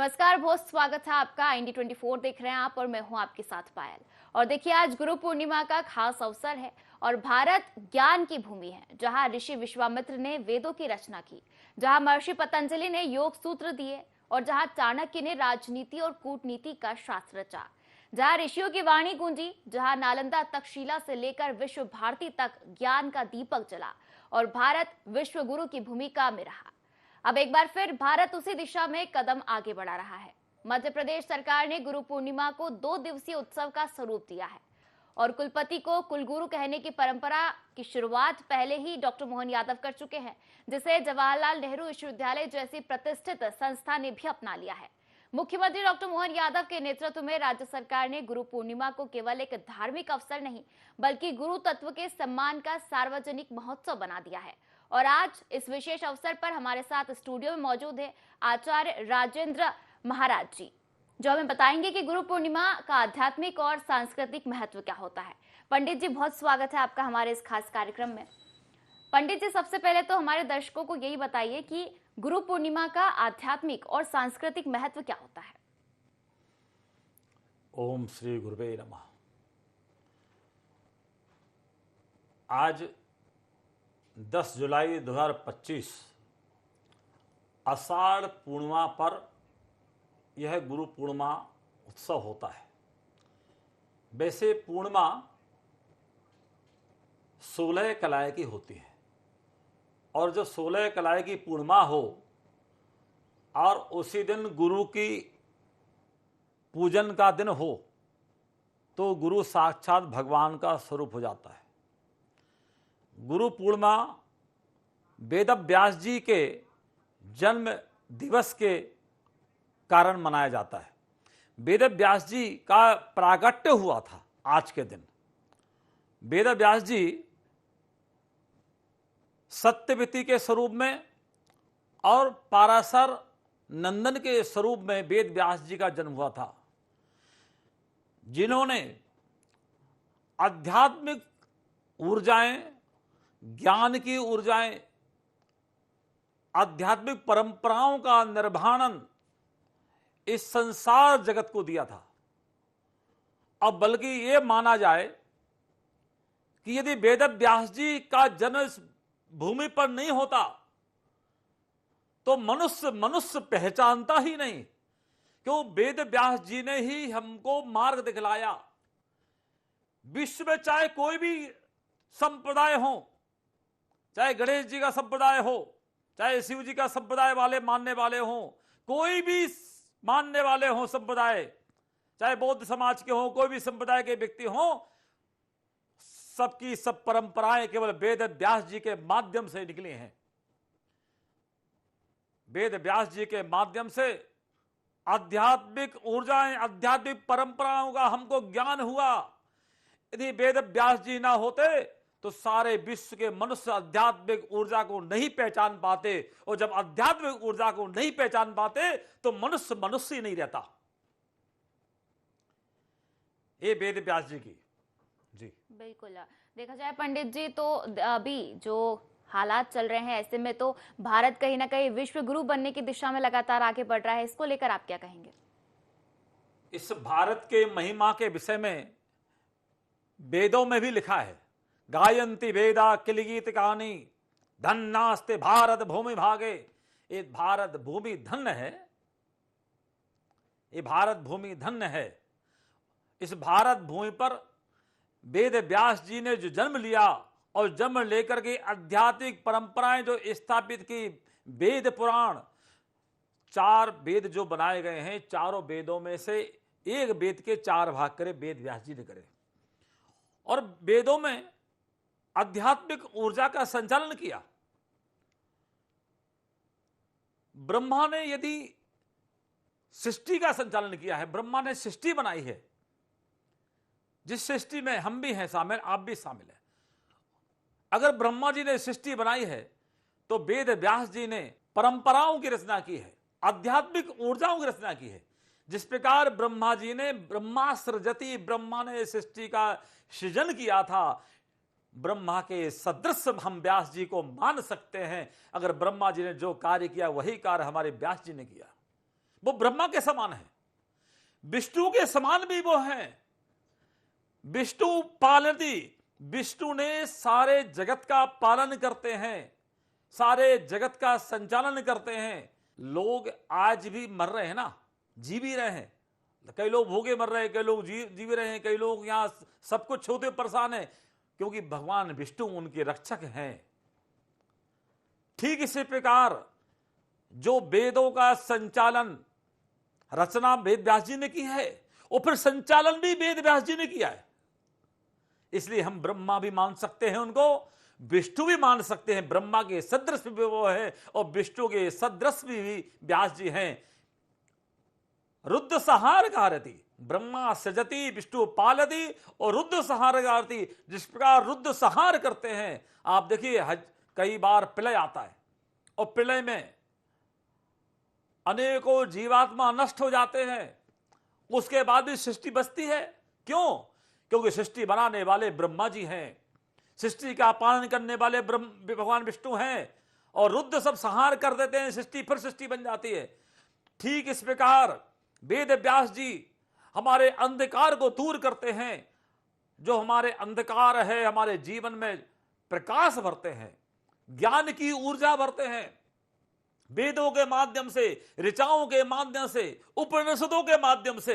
नमस्कार, बहुत स्वागत है आपका। इंडी 24 देख रहे हैं आप और मैं हूं आपके साथ पायल। और देखिए, आज गुरु पूर्णिमा का खास अवसर है और भारत ज्ञान की भूमि है, जहां ऋषि विश्वामित्र ने वेदों की रचना की, जहां महर्षि पतंजलि ने योग सूत्र दिए और जहां चाणक्य ने राजनीति और कूटनीति का शास्त्र रचा, जहां ऋषियों की वाणी गूंजी, जहां नालंदा तक्षशिला से लेकर विश्व भारती तक ज्ञान का दीपक जला और भारत विश्व गुरु की भूमिका में रहा। अब एक बार फिर भारत उसी दिशा में कदम आगे बढ़ा रहा है। मध्य प्रदेश सरकार ने गुरु पूर्णिमा को 2 दिवसीय उत्सव का स्वरूप दिया है और कुलपति को कुलगुरु कहने की परंपरा की शुरुआत पहले ही डॉक्टर मोहन यादव कर चुके हैं, जिसे जवाहरलाल नेहरू विश्वविद्यालय जैसी प्रतिष्ठित संस्था ने भी अपना लिया है। मुख्यमंत्री डॉक्टर मोहन यादव के नेतृत्व में राज्य सरकार ने गुरु पूर्णिमा को केवल एक धार्मिक अवसर नहीं, बल्कि गुरु तत्व के सम्मान का सार्वजनिक महोत्सव बना दिया है। और आज इस विशेष अवसर पर हमारे साथ स्टूडियो में मौजूद है आचार्य राजेंद्र महाराज जी, जो हमें बताएंगे कि गुरु पूर्णिमा का आध्यात्मिक और सांस्कृतिक महत्व क्या होता है। पंडित जी, बहुत स्वागत है आपका हमारे इस खास कार्यक्रम में। पंडित जी, सबसे पहले तो हमारे दर्शकों को यही बताइए कि गुरु पूर्णिमा का आध्यात्मिक और सांस्कृतिक महत्व क्या होता है। ओम श्री गुरुवे नमः। आज 10 जुलाई 2025 आषाढ़ पूर्णिमा पर यह गुरु पूर्णिमा उत्सव होता है। वैसे पूर्णिमा 16 कलाएं की होती है और जो 16 कलाएं की पूर्णिमा हो और उसी दिन गुरु की पूजन का दिन हो तो गुरु साक्षात भगवान का स्वरूप हो जाता है। गुरु पूर्णिमा वेद व्यास जी के जन्म दिवस के कारण मनाया जाता है। वेद व्यास जी का प्रागट्य हुआ था आज के दिन। वेद व्यास जी सत्यवती के स्वरूप में और पाराशर नंदन के स्वरूप में वेद व्यास जी का जन्म हुआ था, जिन्होंने आध्यात्मिक ऊर्जाएं, ज्ञान की ऊर्जाएं, आध्यात्मिक परंपराओं का निर्वाणन इस संसार जगत को दिया था। अब बल्कि ये माना जाए कि यदि वेद व्यास जी का जन्म इस भूमि पर नहीं होता तो मनुष्य पहचानता ही नहीं, क्यों वेद व्यास जी ने ही हमको मार्ग दिखलाया। विश्व में चाहे कोई भी संप्रदाय हो, चाहे गणेश जी का संप्रदाय हो, चाहे शिव जी का संप्रदाय वाले मानने वाले हो, कोई भी मानने वाले हो संप्रदाय, चाहे बौद्ध समाज के हो, कोई भी संप्रदाय के व्यक्ति हो, सबकी सब परंपराएं केवल वेद व्यास जी के माध्यम से निकली हैं। वेद व्यास जी के माध्यम से आध्यात्मिक ऊर्जाएं, आध्यात्मिक परंपराओं का हमको ज्ञान हुआ। यदि वेद व्यास जी ना होते तो सारे विश्व के मनुष्य आध्यात्मिक ऊर्जा को नहीं पहचान पाते, और जब आध्यात्मिक ऊर्जा को नहीं पहचान पाते तो मनुष्य ही नहीं रहता। ये वेद व्यास जी की जी। बिल्कुल, देखा जाए पंडित जी तो अभी जो हालात चल रहे हैं, ऐसे में तो भारत कहीं ना कहीं विश्व गुरु बनने की दिशा में लगातार आगे बढ़ रहा है। इसको लेकर आप क्या कहेंगे? इस भारत के महिमा के विषय में वेदों में भी लिखा है, गायंती वेदा किल गीत कहानी धन्नास्ते भारत भूमि भागे। ये भारत भूमि धन्य है, ये भारत भूमि धन्य है। इस भारत भूमि पर वेद व्यास जी ने जो जन्म लिया और जन्म लेकर के आध्यात्मिक परंपराएं जो स्थापित की, वेद पुराण, 4 वेद जो बनाए गए हैं, चारों वेदों में से एक वेद के 4 भाग करे वेद व्यास जी ने करे। और वेदों में आध्यात्मिक ऊर्जा का संचालन किया। ब्रह्मा ने यदि सृष्टि का संचालन किया है, ब्रह्मा ने सृष्टि बनाई है, जिस सृष्टि में हम भी हैं शामिल, आप भी शामिल हैं। अगर ब्रह्मा जी ने सृष्टि बनाई है तो वेद व्यास जी ने परंपराओं की रचना की है, आध्यात्मिक ऊर्जाओं की रचना की है। जिस प्रकार ब्रह्मा जी ने ब्रह्मा सृजति, ब्रह्मा ने सृष्टि का सृजन किया था, ब्रह्मा के सदृश हम व्यास जी को मान सकते हैं। अगर ब्रह्मा जी ने जो कार्य किया वही कार्य हमारे व्यास जी ने किया। वो ब्रह्मा के समान है, विष्णु के समान भी वो हैं। विष्णु पालती, विष्णु ने सारे जगत का पालन करते हैं, सारे जगत का संचालन करते हैं। लोग आज भी मर रहे हैं ना, जी भी रहे हैं, कई लोग भूखे मर रहे हैं, कई लोग जी भी रहे हैं, कई लोग यहां सब कुछ छोटे परेशान है, क्योंकि भगवान विष्णु उनके रक्षक हैं। ठीक इसी प्रकार जो वेदों का संचालन रचना वेद व्यास जी ने की है और फिर संचालन भी वेद व्यास जी ने किया है, इसलिए हम ब्रह्मा भी मान सकते हैं उनको, विष्णु भी मान सकते हैं। ब्रह्मा के सदृश भी वो है और विष्णु के सदृश भी व्यास जी हैं। रुद्र संहार कारती, ब्रह्मा सृजति विष्णु पालती और रुद्र संहार कारती। जिस प्रकार रुद्र संहार करते हैं, आप देखिए कई बार प्रलय आता है और प्रलय में अनेकों जीवात्मा नष्ट हो जाते हैं, उसके बाद भी सृष्टि बचती है। क्यों? क्योंकि सृष्टि बनाने वाले ब्रह्मा जी हैं, सृष्टि का पालन करने वाले भगवान विष्णु हैं, और रुद्र सब संहार कर देते हैं, सृष्टि फिर सृष्टि बन जाती है। ठीक इस प्रकार वेद व्यास जी हमारे अंधकार को दूर करते हैं, जो हमारे अंधकार है हमारे जीवन में प्रकाश भरते हैं, ज्ञान की ऊर्जा भरते हैं। वेदों के माध्यम से, ऋचाओं के माध्यम से, उपनिषदों के माध्यम से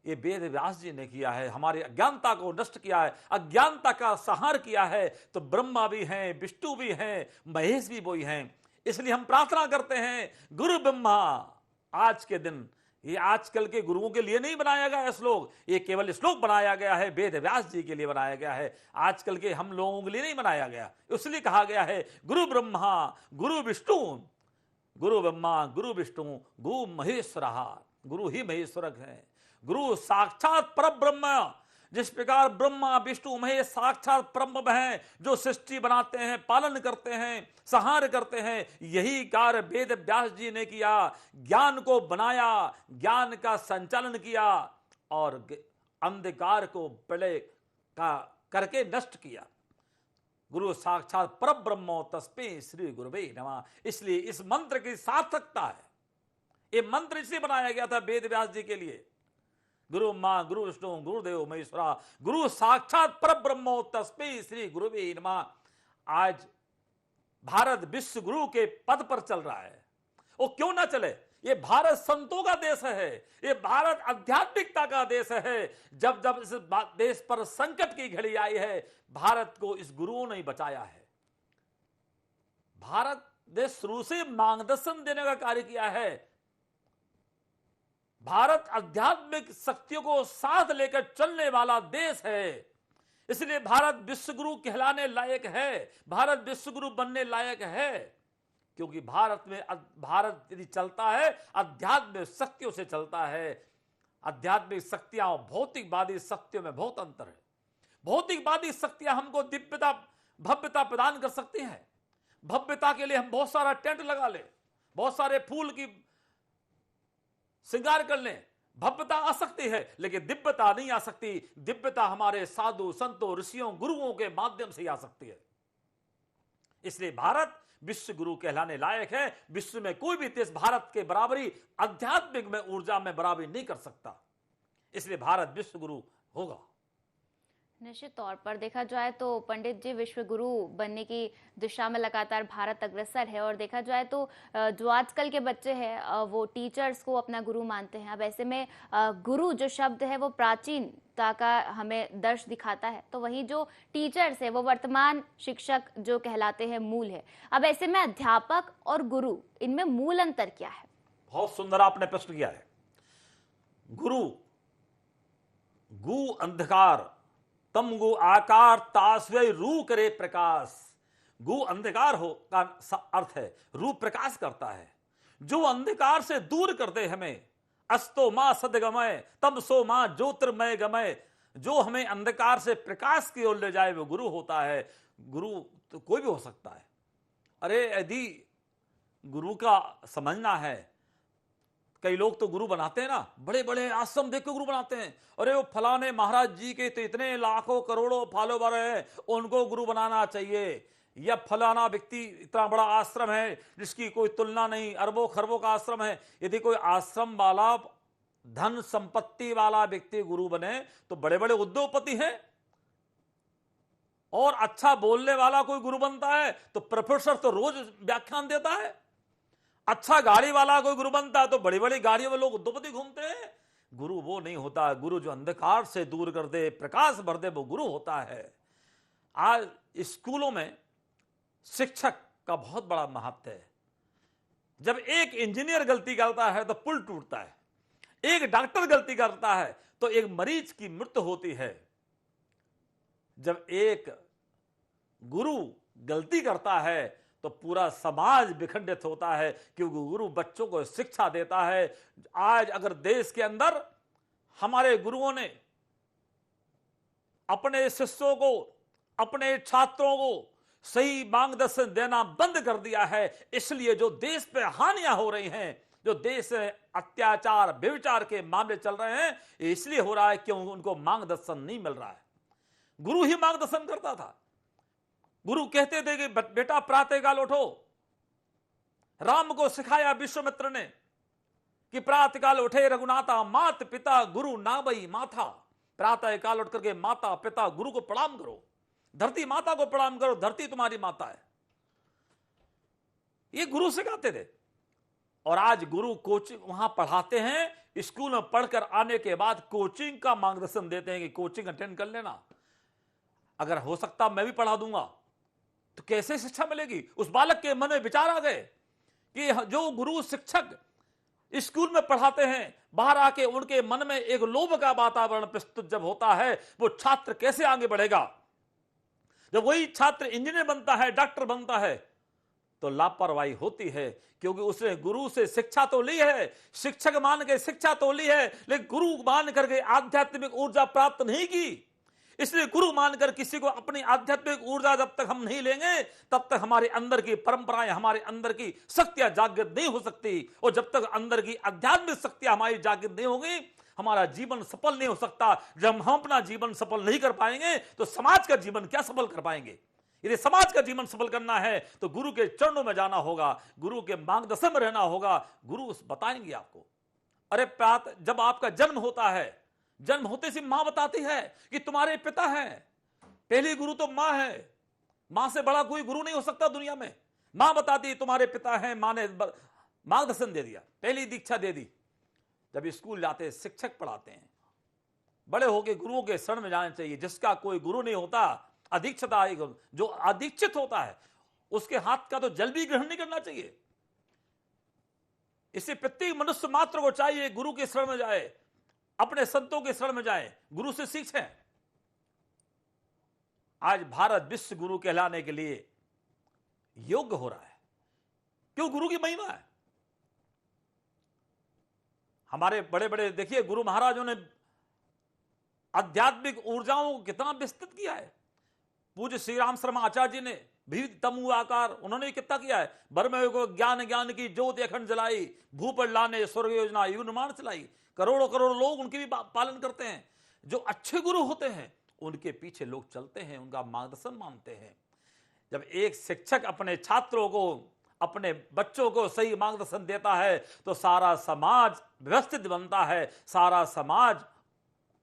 ये वेद व्यास जी ने किया है, हमारी अज्ञानता को नष्ट किया है, अज्ञानता का संहार किया है। तो ब्रह्मा भी हैं, विष्णु भी हैं, महेश भी वही हैं। इसलिए हम प्रार्थना करते हैं, गुरु ब्रह्मा। आज के दिन ये आजकल के गुरुओं के लिए नहीं बनाया गया है श्लोक, ये केवल श्लोक बनाया गया है, वेद व्यास जी के लिए बनाया गया है, आजकल के हम लोगों के लिए नहीं बनाया गया। इसलिए कहा गया है गुरु ब्रह्मा गुरु विष्णु, गुरु ब्रह्मा गुरु विष्णु गुरु महेश्वर। गुरु ही महेश्वर है, गुरु साक्षात परब्रह्म। जिस प्रकार ब्रह्मा विष्णु महेश साक्षात परब्रह्म हैं, जो सृष्टि बनाते हैं, पालन करते हैं, संहार करते हैं, यही कार्य वेद व्यास जी ने किया। ज्ञान को बनाया, ज्ञान का संचालन किया और अंधकार को प्रलय का करके नष्ट किया। गुरु साक्षात परब्रह्मो तस्मै श्री गुरुवे नमः। इसलिए इस मंत्र की सार्थकता है, ये मंत्र इसलिए बनाया गया था वेद व्यास जी के लिए। गुरु मां गुरु विष्णु गुरुदेव महेश्वरा, गुरु साक्षात परब्रह्मो तस्मै श्री गुरुवे नमः। आज भारत विश्व गुरु के पद पर चल रहा है, वो क्यों ना चले? ये भारत संतों का देश है, ये भारत आध्यात्मिकता का देश है। जब जब इस देश पर संकट की घड़ी आई है, भारत को इस गुरुओं ने बचाया है। भारत देश शुरू से मार्गदर्शन देने का कार्य किया है। भारत आध्यात्मिक शक्तियों को साथ लेकर चलने वाला देश है, इसलिए भारत विश्व गुरु कहलाने लायक है, भारत विश्व गुरु बनने लायक है। क्योंकि भारत यदि चलता है आध्यात्मिक शक्तियों से चलता है। आध्यात्मिक शक्तियां और भौतिकवादी शक्तियों में बहुत अंतर है। भौतिकवादी शक्तियां हमको दिव्यता भव्यता प्रदान कर सकती हैं। भव्यता के लिए हम बहुत सारा टेंट लगा ले, बहुत सारे फूल की श्रृंगार कर लें, भव्यता आ सकती है, लेकिन दिव्यता नहीं आ सकती। दिव्यता हमारे साधु संतों ऋषियों गुरुओं के माध्यम से आ सकती है। इसलिए भारत विश्व गुरु कहलाने लायक है। विश्व में कोई भी देश भारत के बराबरी आध्यात्मिक में ऊर्जा में बराबरी नहीं कर सकता, इसलिए भारत विश्व गुरु होगा। निश्चित तौर पर देखा जाए तो पंडित जी विश्व गुरु बनने की दिशा में लगातार भारत अग्रसर है। और देखा जाए तो जो आजकल के बच्चे हैं वो टीचर्स को अपना गुरु मानते हैं। अब ऐसे में गुरु जो शब्द है वो प्राचीनता का हमें दर्श दिखाता है, तो वही जो टीचर्स है वो वर्तमान शिक्षक जो कहलाते हैं मूल है। अब ऐसे में अध्यापक और गुरु, इनमें मूल अंतर क्या है? बहुत सुंदर आपने प्रश्न किया है। गुरु गु अंधकार, तम गु आकार, तास्वय रू करे प्रकाश। गु अंधकार हो का अर्थ है, रू प्रकाश करता है, जो अंधकार से दूर कर दे हमें। अस्तो मां सदगमय तम सो मां ज्योतिर्मय गमय, जो हमें अंधकार से प्रकाश की ओर ले जाए वो गुरु होता है। गुरु तो कोई भी हो सकता है। अरे यदि गुरु का समझना है, कई लोग तो गुरु बनाते हैं ना, बड़े बड़े आश्रम देख के गुरु बनाते हैं। अरे वो फलाने महाराज जी के तो इतने लाखों करोड़ों फॉलोवर हैं, उनको गुरु बनाना चाहिए। या फलाना व्यक्ति इतना बड़ा आश्रम है जिसकी कोई तुलना नहीं, अरबों खरबों का आश्रम है, यदि कोई आश्रम वाला धन संपत्ति वाला व्यक्ति गुरु बने तो बड़े बड़े उद्योगपति हैं। और अच्छा बोलने वाला कोई गुरु बनता है तो प्रोफेसर तो रोज व्याख्यान देता है। अच्छा गाड़ी वाला कोई गुरु बनता है तो बड़ी बड़ी गाड़ियों में लोग उद्योगपति घूमते हैं। गुरु वो नहीं होता। गुरु जो अंधकार से दूर कर दे, प्रकाश भर दे, वो गुरु होता है। आज स्कूलों में शिक्षक का बहुत बड़ा महत्व है। जब एक इंजीनियर गलती करता है तो पुल टूटता है, एक डॉक्टर गलती करता है तो एक मरीज की मृत्यु होती है। जब एक गुरु गलती करता है तो पूरा समाज विखंडित होता है, क्योंकि गुरु बच्चों को शिक्षा देता है। आज अगर देश के अंदर हमारे गुरुओं ने अपने शिष्यों को, अपने छात्रों को सही मार्गदर्शन देना बंद कर दिया है, इसलिए जो देश पे हानियां हो रही हैं, जो देश में अत्याचार व्यभिचार के मामले चल रहे हैं, इसलिए हो रहा है क्योंकि उनको मार्गदर्शन नहीं मिल रहा है। गुरु ही मार्गदर्शन करता था। गुरु कहते थे कि बेटा प्रातःकाल उठो। राम को सिखाया विश्वामित्र ने कि प्रातःकाल उठे रघुनाथा, मात पिता गुरु नाभई माथा। प्रातःकाल उठ करके माता पिता गुरु को प्रणाम करो, धरती माता को प्रणाम करो, धरती तुम्हारी माता है। ये गुरु सिखाते थे। और आज गुरु कोचिंग वहां पढ़ाते हैं, स्कूल में पढ़कर आने के बाद कोचिंग का मार्गदर्शन देते हैं कि कोचिंग अटेंड कर लेना। अगर हो सकता मैं भी पढ़ा दूंगा तो कैसे शिक्षा मिलेगी? उस बालक के मन में विचार आ गए कि जो गुरु शिक्षक स्कूल में पढ़ाते हैं, बाहर आके उनके मन में एक लोभ का वातावरण प्रस्तुत जब होता है, वो छात्र कैसे आगे बढ़ेगा? जब वही छात्र इंजीनियर बनता है, डॉक्टर बनता है, तो लापरवाही होती है, क्योंकि उसने गुरु से शिक्षा तो ली है, शिक्षक मान के शिक्षा तो ली है, लेकिन गुरु मान करके आध्यात्मिक ऊर्जा प्राप्त नहीं की। इसलिए गुरु मानकर किसी को अपनी आध्यात्मिक ऊर्जा जब तक हम नहीं लेंगे, तब तक हमारे अंदर की परंपराएं, हमारे अंदर की शक्तियां जागृत नहीं हो सकती। और जब तक अंदर की आध्यात्मिक शक्तियां हमारी जागृत नहीं होगी, हमारा जीवन सफल नहीं हो सकता। जब हम अपना जीवन सफल नहीं कर पाएंगे तो समाज का जीवन क्या सफल कर पाएंगे? यदि समाज का जीवन सफल करना है तो गुरु के चरणों में जाना होगा, गुरु के मार्गदर्शन में रहना होगा। गुरु बताएंगे आपको। अरे जब आपका जन्म होता है, जन्म होते से मां बताती है कि तुम्हारे पिता हैं। पहली गुरु तो मां है। मां से बड़ा कोई गुरु नहीं हो सकता दुनिया में। मां बताती है तुम्हारे पिता हैं, मां ने मार्गदर्शन दे दिया, पहली दीक्षा दे दी। जब स्कूल जाते हैं, शिक्षक पढ़ाते हैं, बड़े होके गुरुओं के शरण में जाना चाहिए। जिसका कोई गुरु नहीं होता, अधीक्षता, जो अधीक्षित होता है, उसके हाथ का तो जल भी ग्रहण नहीं करना चाहिए। इससे प्रत्येक मनुष्य मात्र को चाहिए गुरु के शरण में जाए, अपने संतों के शरण में जाए, गुरु से सीखें। आज भारत विश्व गुरु कहलाने के लिए योग्य हो रहा है, क्यों? गुरु की महिमा है। हमारे बड़े बड़े देखिए गुरु महाराजों ने आध्यात्मिक ऊर्जाओं को कितना विस्तृत किया है। पूज्य श्री राम शर्मा आचार्य जी ने विविध तमु आकार, उन्होंने कितना किया है। बर्मे को ज्ञान ज्ञान की ज्योति अखंड जलाई, भू पर लाने स्वर्ग योजना युग निर्माण चलाई। करोड़ों करोड़ों लोग उनके भी पालन करते हैं। जो अच्छे गुरु होते हैं उनके पीछे लोग चलते हैं, उनका मार्गदर्शन मानते हैं। जब एक शिक्षक अपने छात्रों को, अपने बच्चों को सही मार्गदर्शन देता है तो सारा समाज व्यवस्थित बनता है, सारा समाज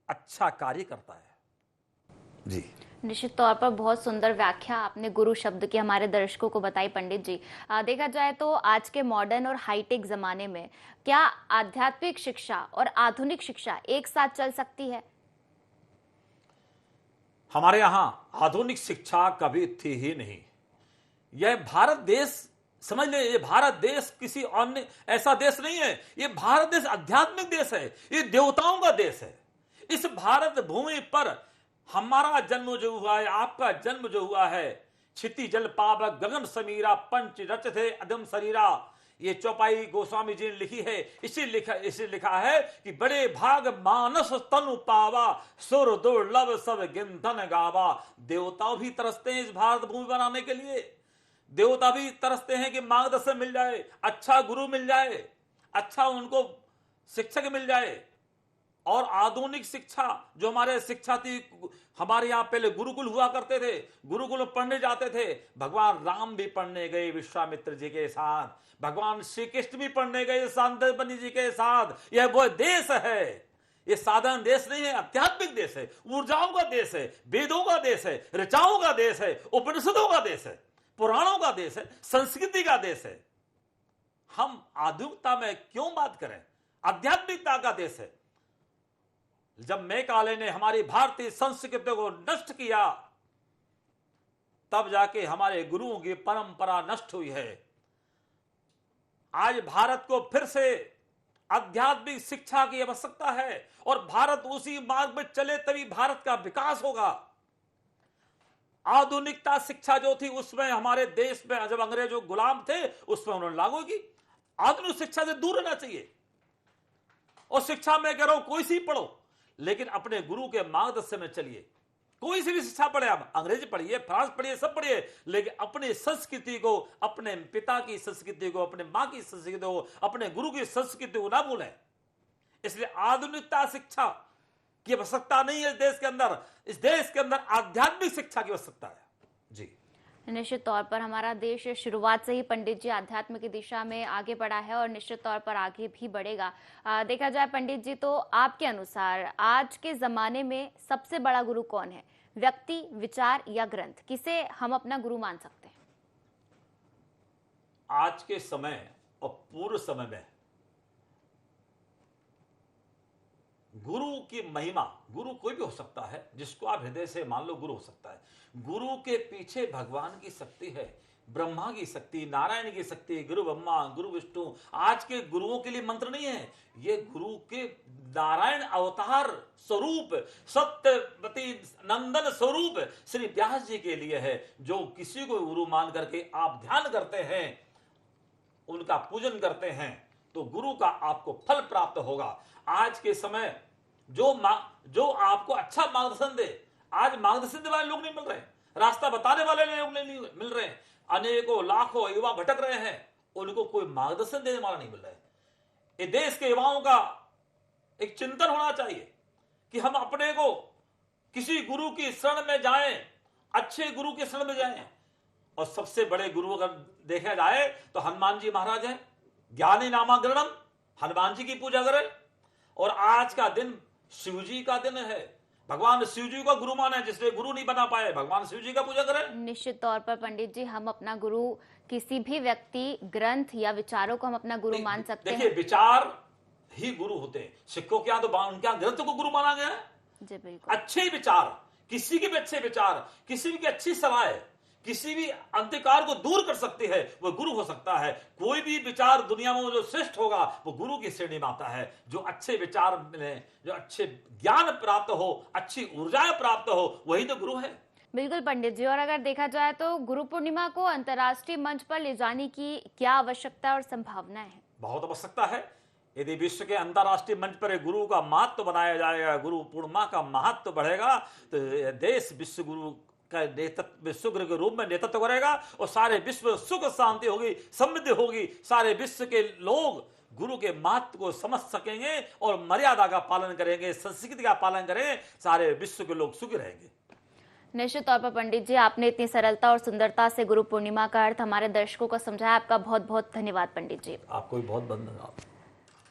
अच्छा कार्य करता है। जी, निश्चित तौर पर बहुत सुंदर व्याख्या आपने गुरु शब्द की हमारे दर्शकों को बताई पंडित जी। देखा जाए तो आज के मॉडर्न और हाईटेक जमाने में क्या आध्यात्मिक शिक्षा और आधुनिक शिक्षा एक साथ चल सकती है? हमारे यहां आधुनिक शिक्षा कभी थी ही नहीं। यह भारत देश, समझ ले, ये भारत देश किसी अन्य ऐसा देश नहीं है। ये भारत देश आध्यात्मिक देश है, ये देवताओं का देश है। इस भारत भूमि पर हमारा जन्म जो हुआ है, आपका जन्म जो हुआ है, क्षिति जल पावक गगन समीरा पंच रच थे अदम शरीरा, ये चौपाई गोस्वामी जी ने लिखी है। इसी लिखा है कि बड़े भाग मानस तनु पावा, सुर दुर्लभ सब गिनधन गावा। देवता भी तरसते हैं इस भारत भूमि बनाने के लिए। देवता भी तरसते हैं कि मार्गदर्शन मिल जाए, अच्छा गुरु मिल जाए, अच्छा उनको शिक्षक मिल जाए। और आधुनिक शिक्षा जो हमारे शिक्षा थी, हमारे यहाँ पहले गुरुकुल हुआ करते थे, गुरुकुल में पढ़ने जाते थे। भगवान राम भी पढ़ने गए विश्वामित्र जी के साथ, भगवान श्री कृष्ण भी पढ़ने गए सांदीपनि जी के साथ। यह वो देश है, ये साधारण देश नहीं है, आध्यात्मिक देश है, ऊर्जाओं का देश है, वेदों का देश है, ऋचाओं का देश है, उपनिषदों का देश है, पुराणों का देश है, संस्कृति का देश है। हम आधुनिकता में क्यों बात करें? आध्यात्मिकता का देश है। जब मैकाले ने हमारी भारतीय संस्कृति को नष्ट किया, तब जाके हमारे गुरुओं की परंपरा नष्ट हुई है। आज भारत को फिर से आध्यात्मिक शिक्षा की आवश्यकता है और भारत उसी मार्ग में चले तभी भारत का विकास होगा। आधुनिकता शिक्षा जो थी उसमें हमारे देश में जब अंग्रेजों गुलाम थे उसमें उन्होंने लागू की। आधुनिक शिक्षा से दूर रहना चाहिए। और शिक्षा में कह रहा हूं कोई सी पढ़ो, लेकिन अपने गुरु के मार्गदर्शन में चलिए। कोई सी भी शिक्षा पढ़े, आप अंग्रेजी पढ़िए, फ्रांस पढ़िए, सब पढ़िए, लेकिन अपनी संस्कृति को, अपने पिता की संस्कृति को, अपने मां की संस्कृति को, अपने गुरु की संस्कृति को ना भूलें। इसलिए आधुनिकता शिक्षा की आवश्यकता नहीं है इस देश के अंदर। इस देश के अंदर आध्यात्मिक शिक्षा की आवश्यकता है। जी, निश्चित तौर पर हमारा देश शुरुआत से ही पंडित जी अध्यात्म की दिशा में आगे बढ़ा है और निश्चित तौर पर आगे भी बढ़ेगा। देखा जाए पंडित जी, तो आपके अनुसार आज के जमाने में सबसे बड़ा गुरु कौन है? व्यक्ति, विचार या ग्रंथ? किसे हम अपना गुरु मान सकते हैं? आज के समय और पूर्व समय में गुरु की महिमा, गुरु कोई भी हो सकता है, जिसको आप हृदय से मान लो गुरु हो सकता है। गुरु के पीछे भगवान की शक्ति है, ब्रह्मा की शक्ति, नारायण की शक्ति, गुरु ब्रह्मा, गुरु विष्णु। आज के गुरुओं के लिए मंत्र नहीं है, ये गुरु के नारायण अवतार स्वरूप, सत्यवती नंदन स्वरूप श्री व्यास जी के लिए है। जो किसी को गुरु मान करके आप ध्यान करते हैं, उनका पूजन करते हैं, तो गुरु का आपको फल प्राप्त होगा। आज के समय जो आपको अच्छा मार्गदर्शन दे, आज मार्गदर्शन देने वाले लोग नहीं मिल रहे, रास्ता बताने वाले लोग नहीं मिल रहे। अनेकों लाखों युवा भटक रहे हैं, उनको कोई मार्गदर्शन देने वाला नहीं मिल रहा है। ये देश के युवाओं का एक चिंतन होना चाहिए कि हम अपने को किसी गुरु की शरण में जाएं, अच्छे गुरु की शरण में जाएं। और सबसे बड़े गुरु अगर देखा जाए तो हनुमान जी महाराज हैं। ज्ञानी नामाग्रणम, हनुमान जी की पूजा करें। और आज का दिन शिव जी का दिन है, भगवान शिव जी का गुरु माने, जिसने गुरु नहीं बना पाए, भगवान शिव जी का पूजा करें। निश्चित तौर पर पंडित जी, हम अपना गुरु किसी भी व्यक्ति, ग्रंथ या विचारों को हम अपना गुरु मान सकते हैं। देखिए, विचार ही गुरु होते हैं। सिखों के यहाँ तो उनके यहाँ ग्रंथ को गुरु माना गया है। जी बिल्कुल। अच्छे विचार, किसी के भी अच्छे विचार, किसी की अच्छी सलाह, किसी भी अंधकार को दूर कर सकती है, वह गुरु हो सकता है। कोई भी विचार दुनिया में जो श्रेष्ठ होगा वो गुरु की श्रेणी में आता है। जो अच्छे विचार मिले, जो अच्छे ज्ञान प्राप्त हो, अच्छी ऊर्जाएं प्राप्त हो, वही तो गुरु है। बिल्कुल पंडित जी, और अगर देखा जाए तो गुरु पूर्णिमा को अंतर्राष्ट्रीय मंच पर ले जाने की क्या आवश्यकता और संभावनाएं हैं? बहुत आवश्यकता है। यदि विश्व के अंतर्राष्ट्रीय मंच पर गुरु का महत्व बनाया जाएगा, गुरु पूर्णिमा का महत्व बढ़ेगा, तो देश विश्व गुरु का नेतृत्व, विश्व गुरु के रूप में नेतृत्व करेगा और सारे विश्व में सुख शांति होगी, समृद्धि होगी। सारे विश्व के लोग गुरु के महत्व को समझ सकेंगे और मर्यादा का पालन करेंगे, संस्कृति का पालन करेंगे, सारे विश्व के लोग सुखी रहेंगे। निश्चित तौर पर पंडित जी, आपने इतनी सरलता और सुंदरता से गुरु पूर्णिमा का अर्थ हमारे दर्शकों को समझाया। आपका बहुत बहुत धन्यवाद पंडित जी। आपको भी बहुत धन्यवाद।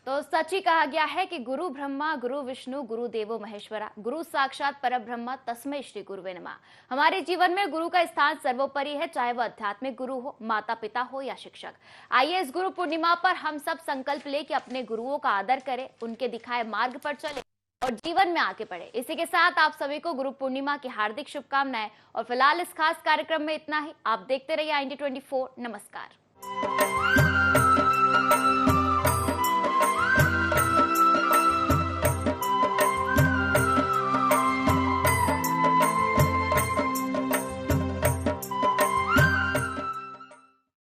तो सच ही कहा गया है कि गुरु ब्रह्मा, गुरु विष्णु, गुरु देवो महेश्वरा, गुरु साक्षात परब्रह्म, तस्मै श्री गुरुवे नमः। हमारे जीवन में गुरु का स्थान सर्वोपरि है, चाहे वह आध्यात्मिक गुरु हो, माता पिता हो या शिक्षक। आइए इस गुरु पूर्णिमा पर हम सब संकल्प ले कि अपने गुरुओं का आदर करें, उनके दिखाए मार्ग पर चले और जीवन में आगे बढ़े। इसी के साथ आप सभी को गुरु पूर्णिमा की हार्दिक शुभकामनाएं। और फिलहाल इस खास कार्यक्रम में इतना ही। आप देखते रहिए IND 24। नमस्कार।